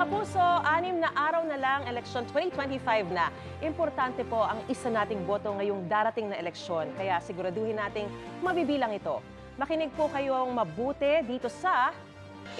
kapuso, 6 na araw na lang, eleksyon 2025 na. Importante po ang isa nating boto ngayong darating na eleksyon, kaya siguraduhin nating mabibilang ito. Makinig po kayong mabuti dito sa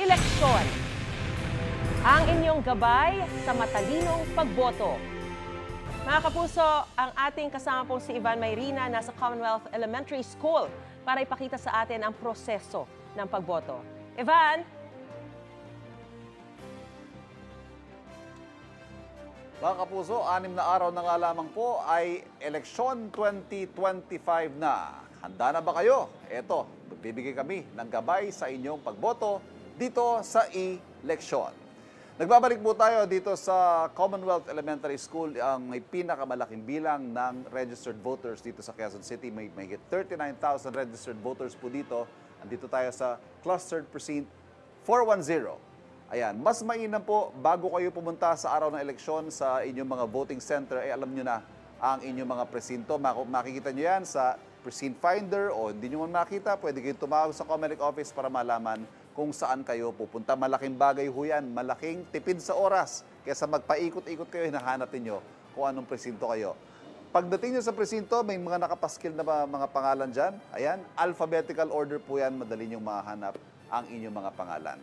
eleksyon. Ang inyong gabay sa matalinong pagboto. Mga kapuso, ang ating kasama pong si Ivan Mayrina nasa Commonwealth Elementary School para ipakita sa atin ang proseso ng pagboto. Ivan? Mga kapuso, 6 na araw na nga lamang po ay eleksyon 2025 na. Handa na ba kayo? Eto, magbibigay kami ng gabay sa inyong pagboto dito sa eleksyon. Nagbabalik po tayo dito sa Commonwealth Elementary School, ang may pinakamalaking bilang ng registered voters dito sa Quezon City. May higit 39,000 registered voters po dito. Andito tayo sa Clustered Precinct 410. Ayan, mas mainam po bago kayo pumunta sa araw ng eleksyon sa inyong mga voting center, ay alam nyo na ang inyong mga presinto. Makikita nyo yan sa Precinct Finder o hindi nyo man makita, pwede kayo tumawag sa Comelec office para malaman kung saan kayo pupunta. Malaking bagay ho yan, malaking tipid sa oras. Kaysa magpaikot-ikot kayo, hinahanap ninyo kung anong presinto kayo. Pagdating nyo sa presinto, may mga nakapaskil na mga pangalan dyan. Ayan, alphabetical order po yan, madali nyo mahanap ang inyong mga pangalan.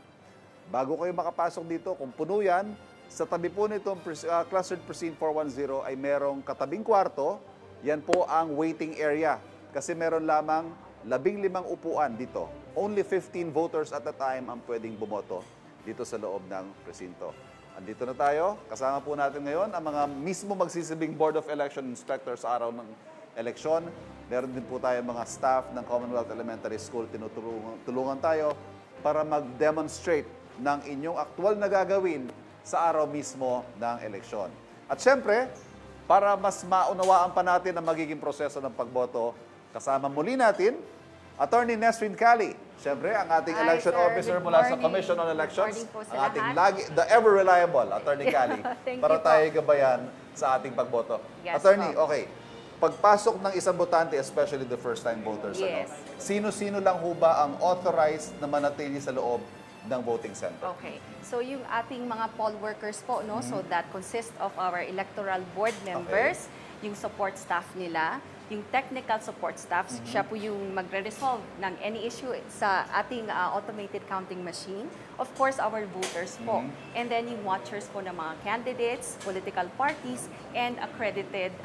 Bago kayo makapasok dito, kung puno yan, sa tabi po nitong Clustered Precinct 410 ay merong katabing kwarto. Yan po ang waiting area. Kasi meron lamang 15 upuan dito. Only 15 voters at a time ang pwedeng bumoto dito sa loob ng presinto. Andito na tayo. Kasama po natin ngayon ang mga mismo magsisibing Board of Election Inspectors sa araw ng eleksyon. Meron din po tayo mga staff ng Commonwealth Elementary School. Tinutulungan tayo para mag-demonstrate ng inyong aktual na gagawin sa araw mismo ng eleksyon. At syempre, para mas maunawaan pa natin ang magiging proseso ng pagboto, kasama muli natin, Attorney Nesrin Cali. Syempre, ang ating election officer mula sa Commission on Elections, ang ating the ever-reliable Attorney Cali, para tayo gabayan sa ating pagboto. Yes, Attorney, okay, pagpasok ng isang botante, especially the first-time voters, Yes. sino-sino lang ho ba ang authorized na manatili sa loob ng voting center? Okay. So yung ating mga poll workers po, no? So that consists of our electoral board members, yung support staff nila, yung technical support staffs, siya po yung magre-resolve ng any issue sa ating automated counting machine. Of course, our voters po. And then yung watchers po ng mga candidates, political parties, and accredited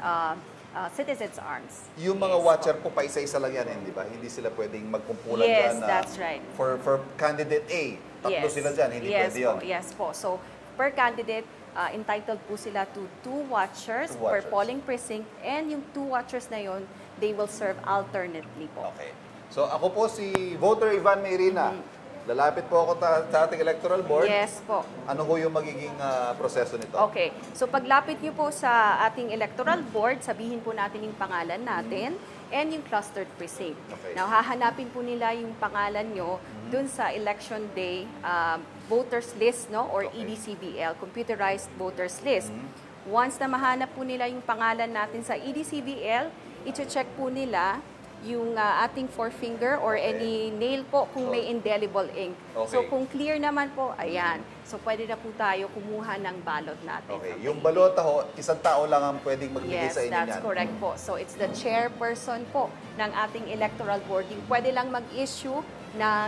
citizens' arms. Yung mga watcher po, pa isa-isa lang yan, di ba? Hindi sila pwedeng magkumpulan Yes, dyan. that's right. For candidate A, tatlo sila dyan, hindi pwede yun. Yes po. So, per candidate, entitled po sila to 2 watchers per polling precinct, and yung 2 watchers na yon, they will serve alternately po. Okay. So, ako po si Voter Ivan Mayrina. Lalapit po ako sa ating electoral board. Yes po. Ano ho yung magiging proseso nito? Okay. So, paglapit niyo po sa ating electoral board, sabihin po natin yung pangalan natin and yung clustered precinct. Okay. Now, hahanapin po nila yung pangalan nyo dun sa election day voters list, no, or EDCBL, computerized voters list. Once na mahanap po nila yung pangalan natin sa EDCBL, i-check po nila yung ating forefinger or any nail po kung may indelible ink. Okay. So kung clear naman po, ayan. So pwede na po tayo kumuha ng balot natin. Okay. Yung balota ho, isang tao lang ang pwedeng magbigay Yes, sa inyo that's niyan. correct po. So it's the chairperson po ng ating electoral board. Yung pwede lang mag-issue ng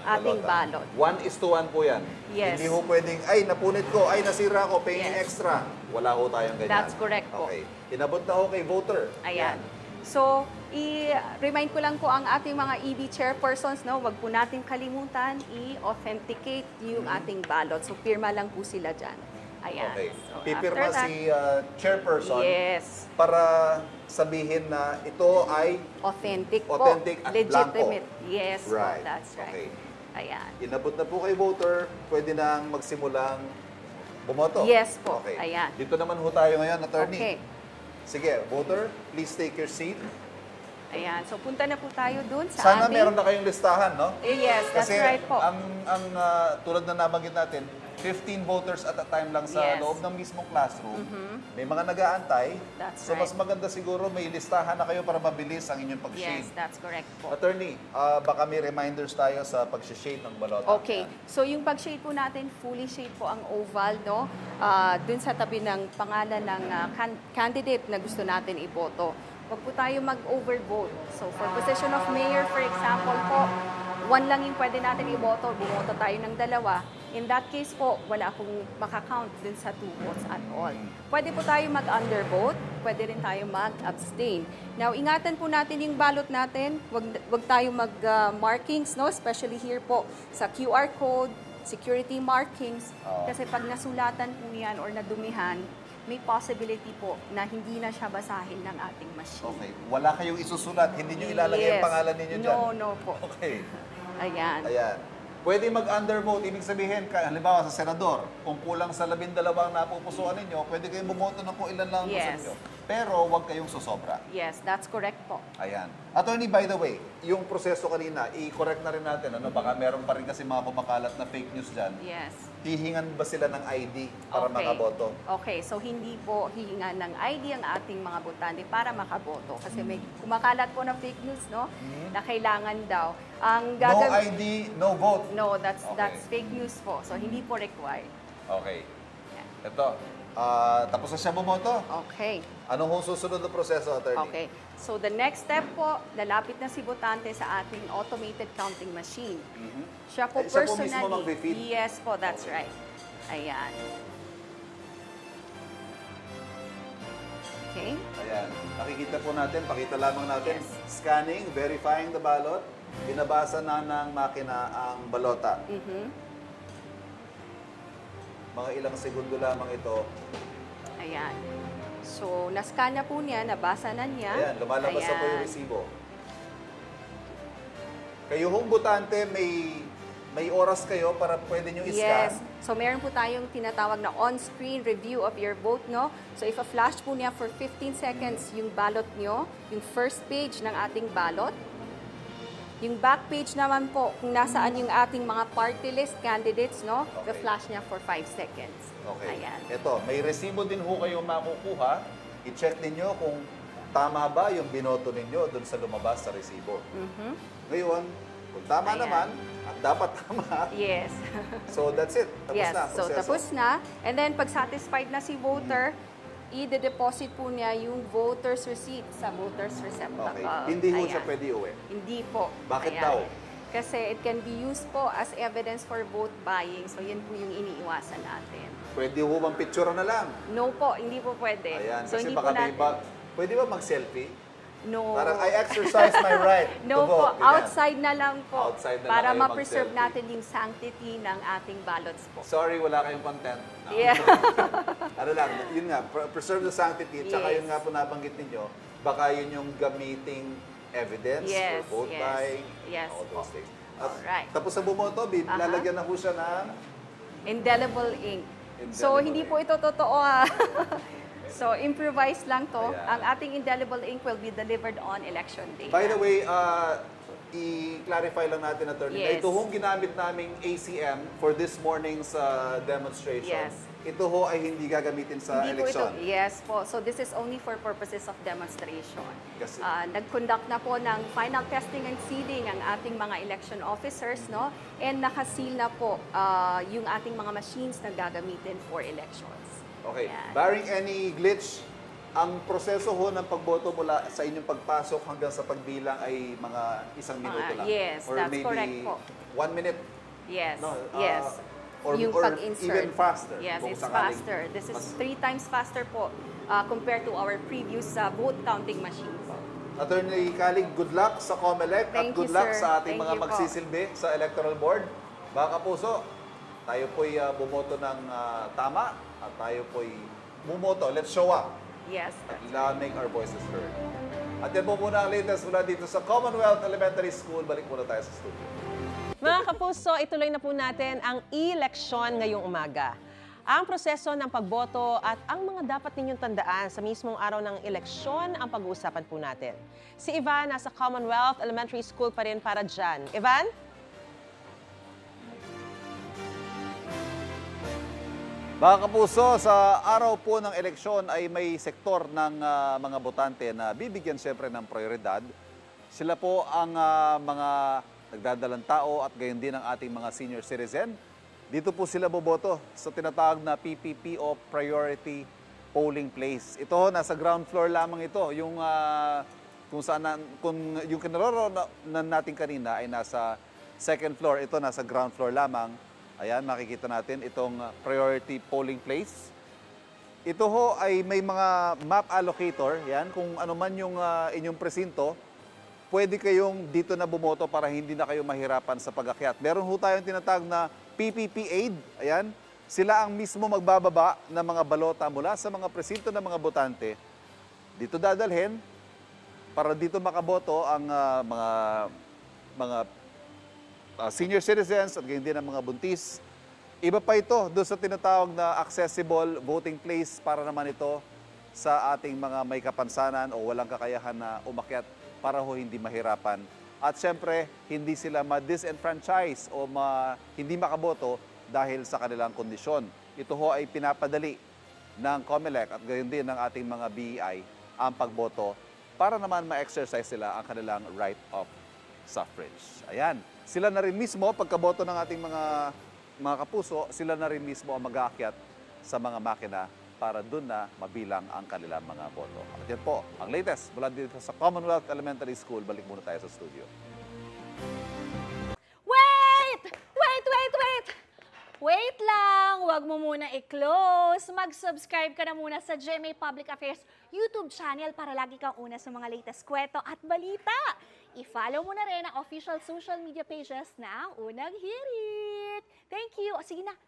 ating balot. 1:1 po yan. Yes. Hindi ho pwedeng, ay, napunit ko, ay, nasira ko, paying Yes. extra. Wala ho tayong ganyan. That's correct po. Okay. Inabot na ho kay voter. Ayan. So, i-remind ko lang po ang ating mga ED chairpersons, no, wag po natin kalimutan i-authenticate yung ating ballot. So, pirma lang po sila dyan. Ayan. Okay. So, Pipirma after that, si chairperson yes, para sabihin na ito ay authentic po. Authentic at Legitimate. blanco. Yes Right. po, that's right. Okay. Ayan. Inabot na po kay voter, pwede nang magsimulang bumoto. Yes po. Okay. Ayan. Dito naman ho tayo ngayon, attorney. Okay. Sige, voter, please take your seat. Ayan, so punta na po tayo dun sa Sana ating... meron na kayong listahan, no? Yes, that's Kasi right po. tulad na nabanggit natin, 15 voters at a time lang sa Yes. loob ng mismong classroom. May mga nag-aantay. That's So mas right. maganda siguro may listahan na kayo para mabilis ang inyong pag-shade. Yes, that's correct po. Attorney, baka may reminders tayo sa pag-shade ng balota. Okay. So yung pag-shade po natin, fully shade po ang oval, no? Dun sa tabi ng pangalan ng candidate na gusto natin iboto. Huwag po tayo mag-overvote. So for position of mayor, for example po, 1 lang yung pwede natin iboto. Bumoto tayo ng 2. In that case po, wala akong makakount dun sa 2 votes at all. Pwede po tayo mag-undervote, pwede rin tayo mag-abstain. Now, ingatan po natin yung ballot natin. Wag tayo mag-markings, no? Especially here po sa QR code, security markings. Kasi pag nasulatan po yan or nadumihan, may possibility po na hindi na siya basahin ng ating machine. Okay. Wala kayong isusulat. Hindi nyo ilalagay ang Yes. pangalan ninyo dyan. No po. Okay. Ayan. Ayan. Pwede mag-undervote. Ibig sabihin, halimbawa sa senador, kung kulang sa 12 ang napupusuan ninyo, pwede kayong bumoto ng kung ilan lang ang gusto Yes. ninyo. Pero huwag kayong susobra. Yes, that's correct po. Ayan. Attorney, by the way, yung proseso kanina, i-correct na rin natin. Baka meron pa rin kasi mga kumakalat na fake news dyan. Yes. Hihingan ba sila ng ID para makaboto? Okay, so hindi po hihingan ng ID ang ating mga botante para makaboto. Kasi may kumakalat po ng fake news, no? Na kailangan daw. Ang No ID, no vote. No, that's Okay. fake news po. So hindi po required. Okay. Ito. Tapos na siya bumoto. Okay. Anong susunod na proseso, attorney? Okay. So the next step po, lalapit na si botante sa ating automated counting machine. Siya po Siya po personally. mismo mag-feed? Yes po, that's right. Ayan. Okay. Ayan. Nakikita po natin, pakita lamang natin. Yes. Scanning, verifying the ballot. Binabasa na ng makina ang balota. Mga ilang segundo lamang ito. Ayan. So, na-scan na po niya, nabasa na niya. Ayan, lumalabas na po yung Ayan. resibo. Kayo hong botante, may oras kayo para pwede nyo i-scan. Yes. So, meron po tayong tinatawag na on-screen review of your vote, no? So, if a-flash po niya for 15 seconds yung ballot nyo, yung first page ng ating ballot, yung back page naman po, kung nasaan yung ating mga party list candidates, no? Okay. The-flash niya for 5 seconds. Okay. Ayan. Ito, may resibo din ho kayong makukuha. I-check ninyo kung tama ba yung binoto ninyo dun sa lumabas sa resibo. Ngayon, kung tama Ayan. naman, at dapat tama, Yes. so that's it. Tapos Yes, na ang so proseso. tapos na. And then, pag satisfied na si voter, i-deposit po niya yung voter's receipt sa voter's receptacle. Okay. Hindi ho siya Ayan. pwede uwi. Hindi po. Bakit Ayan. daw? Kasi it can be used po as evidence for vote buying. So, yun po yung iniiwasan natin. Pwede ho bang picture na lang? No po, hindi po pwede. Ayan, So, kasi hindi baka po may natin. pwede ba mag-selfie? No. Parang I exercise my right No to po, vote. Ganyan. outside na lang po. Outside na lang para kayo ma-preserve mag-selfie. natin yung sanctity ng ating ballots po. Sorry, wala kayong content. No. Yeah. Ano lang, yun nga, preserve the sanctity. Tsaka Yes. yun nga po nabanggit ninyo, baka yun yung gamiting evidence Yes, for vote yes. buying, Yes all those po. things. At Alright. tapos sa bumoto, lalagyan na po siya ng Indelible ink. So, Indelible hindi ink. po ito totoo ha. So, improvise lang to. Ayan. Ang ating indelible ink will be delivered on election day. By the way, i-clarify lang natin, attorney, na Yes. ito hong ginamit naming ACM for this morning's demonstration. Yes. Ito ho ay hindi gagamitin sa Hindi po ito. eleksyon. Yes po. So, this is only for purposes of demonstration. Kasi- Nag-conduct na po ng final testing and sealing ang ating mga election officers, no? And nakaseal na po yung ating mga machines na gagamitin for elections. Okay. Ayan. Barring any glitch, ang proseso ho ng pagboto mula sa inyong pagpasok hanggang sa pagbilang ay mga isang minuto lang. yes, or that's maybe correct po. 1 minute. Yes. No, yes. or yung even pag-insert. faster. Yes, kung it's sakaling faster. This is mas- 3 times faster po compared to our previous vote counting machine po. Attorney Kalig, good luck sa COMELEC at Thank you, good luck sir. sa ating Thank mga you po. magsisilbi sa Electoral Board. Mga kapuso, tayo po'y bumoto ng tama at tayo po'y bumoto. Let's show up Yes. at make our voices heard. At yan po muna ang latest mula dito sa Commonwealth Elementary School. Balik muna tayo sa studio. Mga kapuso, ituloy na po natin ang eleksyon ngayong umaga. Ang proseso ng pagboto at ang mga dapat ninyong tandaan sa mismong araw ng eleksyon ang pag-uusapan po natin. Si Ivan nasa Commonwealth Elementary School pa rin para dyan. Ivan? Mga kapuso, sa araw po ng eleksyon ay may sektor ng mga botante na bibigyan siyempre ng prioridad. Sila po ang mga nagdadalang tao at gayon din ang ating mga senior citizen. Dito po sila boboto sa tinatawag na PPP o Priority Polling Place. Ito, nasa ground floor lamang ito. Yung, kung yung kinaroroonan natin kanina ay nasa second floor, ito nasa ground floor lamang. Ayan, makikita natin itong Priority Polling Place. Ito ho ay may mga map allocator. Yan, kung ano man yung inyong presinto, pwede kayong dito na bumoto para hindi na kayo mahirapan sa pag-akyat. Meron ho tayong tinatawag na PPP Aid. Ayan, sila ang mismo magbababa ng mga balota mula sa mga presinto ng mga botante. Dito dadalhin para dito makaboto ang mga senior citizens at gayon din ang mga buntis. Iba pa ito doon sa tinatawag na accessible voting place para naman ito sa ating mga may kapansanan o walang kakayahan na umakyat para ho hindi mahirapan. At syempre, hindi sila ma-disenfranchise o hindi makaboto dahil sa kanilang kondisyon. Ito ho ay pinapadali ng COMELEC at gayon din ng ating mga BEI ang pagboto para naman ma-exercise sila ang kanilang right of suffrage. Ayan, sila na rin mismo, pagkaboto ng ating mga kapuso, sila na rin mismo ang mag-aakyat sa mga makina para doon na mabilang ang kanilang mga boto. At yan po, ang latest mula dito sa Commonwealth Elementary School. Balik muna tayo sa studio. Wait! Wait lang! Huwag mo muna i-close. Mag-subscribe ka na muna sa GMA Public Affairs YouTube channel para lagi kang una sa mga latest kwento at balita. I-follow mo na rin ang official social media pages ng Unang Hirit. Thank you. O sige na,